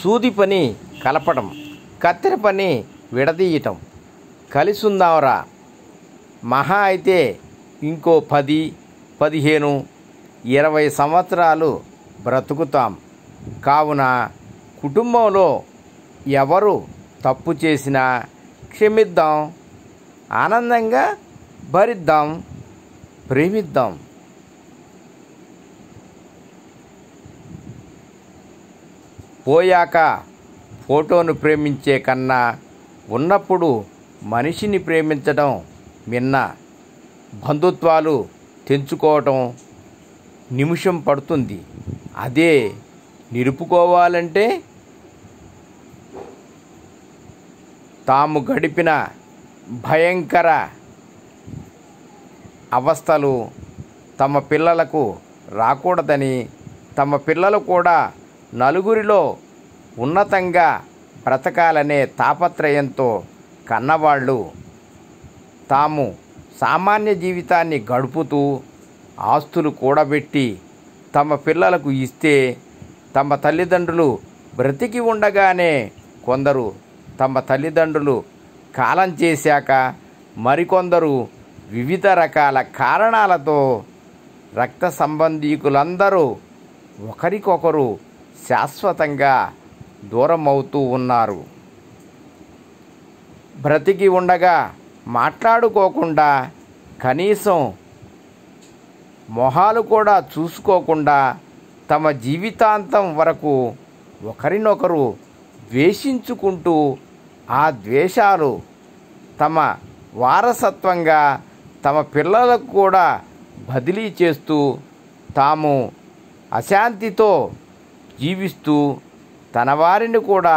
సూది పని కలపడం, కత్తెర పని విడదీయటం. కలిసుందాంరా, మహా అయితే ఇంకో 10, 15, 20 సంవత్సరాలు బ్రతుకుతాం. కావున కుటుంబంలో ఎవరు తప్పు చేసినా క్షమిద్దాం, ఆనందంగా భరిద్దాం, ప్రేమిద్దాం. పోయాక ఫోటోను ప్రేమించే కన్నా ఉన్నప్పుడు మనిషిని ప్రేమించడం మిన్న. బంధుత్వాలు తెంచుకోవటం నిమిషం పడుతుంది. అదే నిలుపుకోవాలంటే తాము గడిపిన భయంకర అవస్థలు తమ పిల్లలకు రాకూడదని, తమ పిల్లలు కూడా నలుగురిలో ఉన్నతంగా బ్రతకాలనే తాపత్రయంతో కన్నవాళ్ళు తాము సామాన్య జీవితాన్ని గడుపుతూ ఆస్తులు కూడబెట్టి తమ పిల్లలకు ఇస్తే, తమ తల్లిదండ్రులు బ్రతికి ఉండగానే కొందరు తమ తల్లిదండ్రులు కాలం చేశాక, మరికొందరు వివిధ రకాల కారణాలతో రక్త సంబంధీకులందరూ ఒకరికొకరు శాశ్వతంగా దూరం అవుతూ ఉన్నారు. బ్రతికి ఉండగా మాట్లాడుకోకుండా, కనీసం మొహాలు కూడా చూసుకోకుండా తమ జీవితాంతం వరకు ఒకరినొకరు ద్వేషించుకుంటూ, ఆ ద్వేషాలు తమ వారసత్వంగా తమ పిల్లలకు కూడా బదిలీ చేస్తూ తాము అశాంతితో జీవిస్తూ తన వారిని కూడా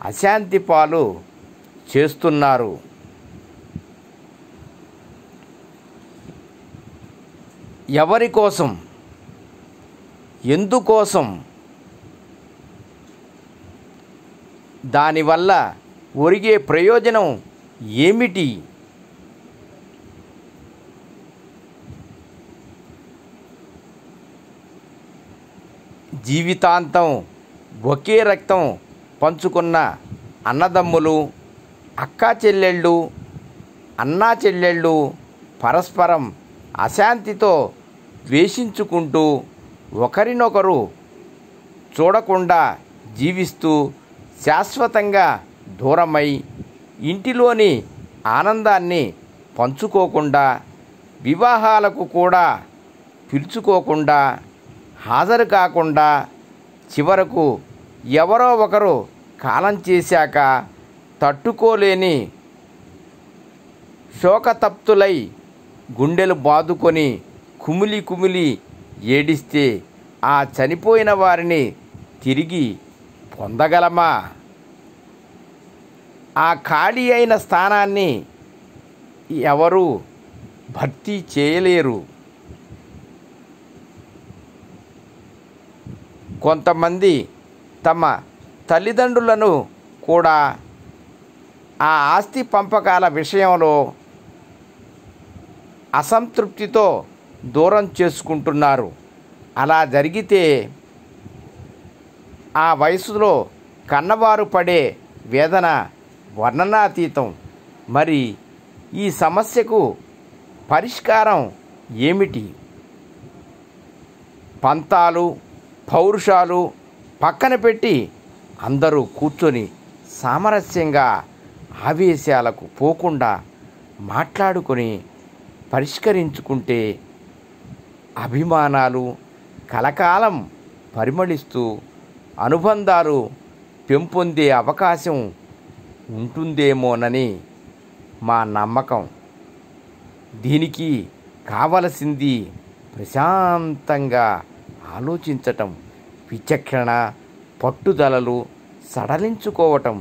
అశాంతి పాలు చేస్తున్నారు. ఎవరి కోసం, ఎందుకోసం? దానివల్ల ఒరిగే ప్రయోజనం ఏమిటి? జీవితాంతం ఒకే రక్తం పంచుకున్న అన్నదమ్ములు, అక్కా చెల్లెళ్ళు, అన్నా చెల్లెళ్ళు పరస్పరం అశాంతితో ద్వేషించుకుంటూ ఒకరినొకరు చూడకుండా జీవిస్తూ శాశ్వతంగా దూరమై ఇంటిలోని ఆనందాన్ని పంచుకోకుండా, వివాహాలకు కూడా పిలుచుకోకుండా, హాజరు కాకుండా, చివరకు ఎవరో ఒకరు కాలం చేశాక తట్టుకోలేని శోకతప్తులై గుండెలు బాదుకొని కుమిలి కుమిలి ఏడిస్తే ఆ చనిపోయిన వారిని తిరిగి పొందగలమా? ఆ ఖాళీ అయిన స్థానాన్ని ఎవరు భర్తీ చేయలేరు. కొంతమంది తమ తల్లిదండ్రులను కూడా ఆ ఆస్తి పంపకాల విషయంలో అసంతృప్తితో దూరం చేసుకుంటున్నారు. అలా జరిగితే ఆ వయసులో కన్నవారు పడే వేదన వర్ణనాతీతం. మరి ఈ సమస్యకు పరిష్కారం ఏమిటి? పంతాలు, పౌరుషాలు పక్కన పెట్టి అందరూ కూర్చొని సామరస్యంగా ఆవేశాలకు పోకుండా మాట్లాడుకొని పరిష్కరించుకుంటే అభిమానాలు కలకాలం పరిమళిస్తూ అనుబంధాలు పెంపొందే అవకాశం ఉంటుందేమోనని మా నమ్మకం. దీనికి కావలసింది ప్రశాంతంగా ఆలోచించటం, విచక్షణ, పట్టుదలలు సడలించుకోవటం.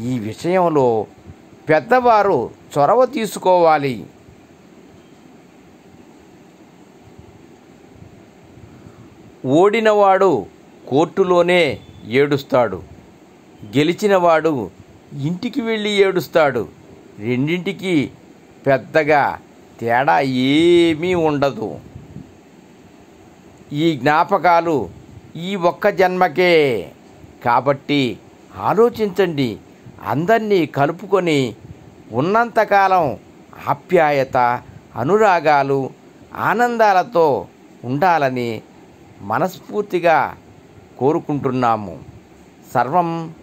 ఈ విషయంలో పెద్దవారు చొరవ తీసుకోవాలి. ఓడినవాడు కోర్టులోనే ఏడుస్తాడు, గెలిచినవాడు ఇంటికి వెళ్ళి ఏడుస్తాడు. రెండింటికి పెద్దగా తేడా ఏమీ ఉండదు. ఈ జ్ఞాపకాలు ఈ ఒక్క జన్మకే. కాబట్టి ఆలోచించండి. అందరినీ కలుపుకొని ఉన్నంతకాలం ఆప్యాయత, అనురాగాలు, ఆనందాలతో ఉండాలని మనస్ఫూర్తిగా కోరుకుంటున్నాము. సర్వం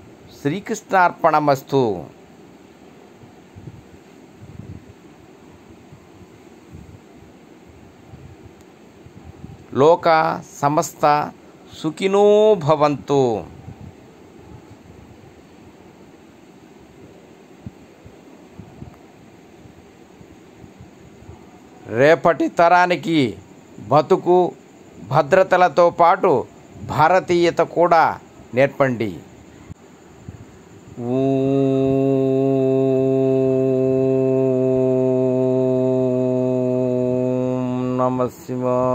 శ్రీకృష్ణార్పణమస్తు. లోక సమస్త సుఖినో భవంతు. రేపటి తరానికి బతుకు భద్రతలతో పాటు భారతీయత కూడా నేర్పండి. ఓం నమః శివాయ.